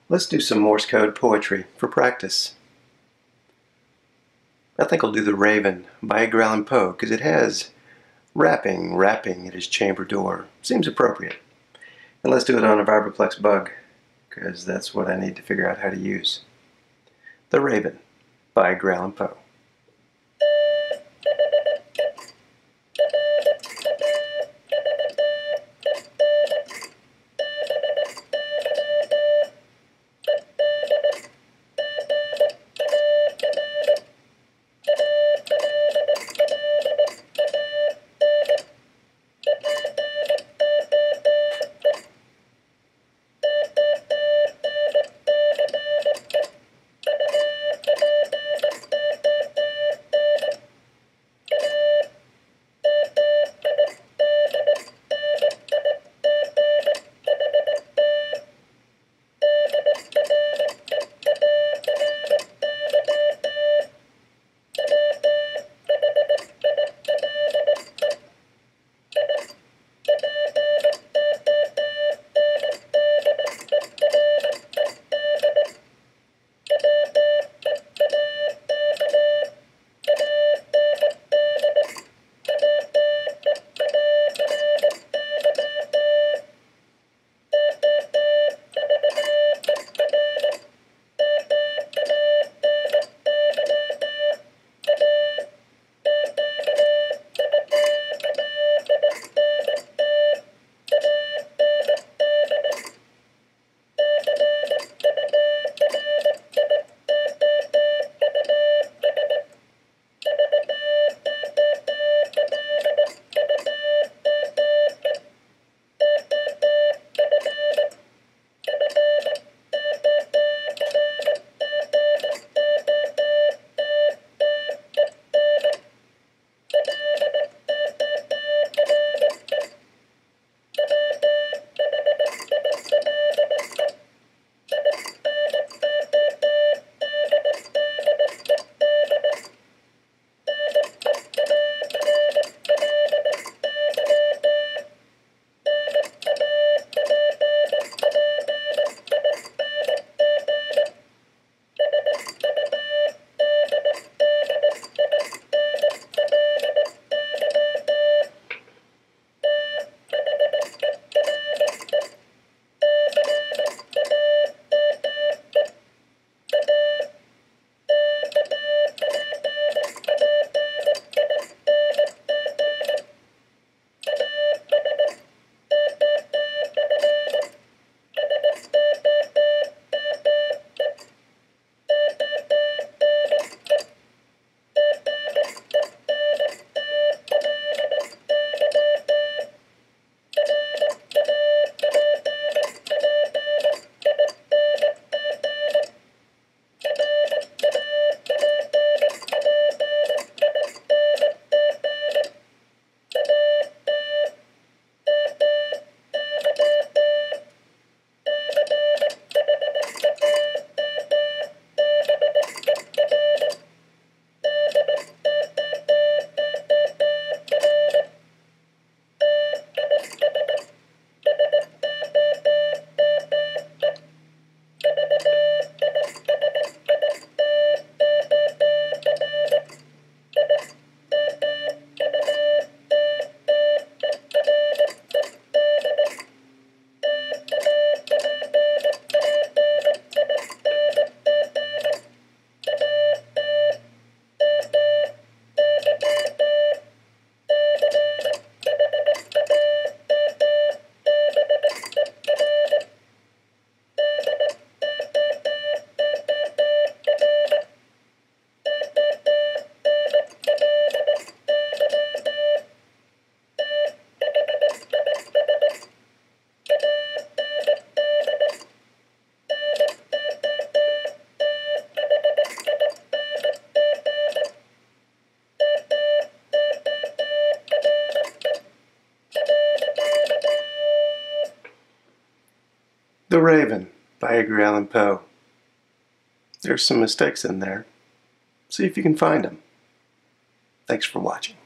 Let's do some Morse code poetry for practice. I think I'll do The Raven by Edgar Allan Poe because it has rapping at his chamber door. Seems appropriate. And let's do it on a Vibroplex bug because that's what I need to figure out how to use. The Raven by Edgar Allan Poe. The Raven by Edgar Allan Poe. There's some mistakes in there. See if you can find them. Thanks for watching.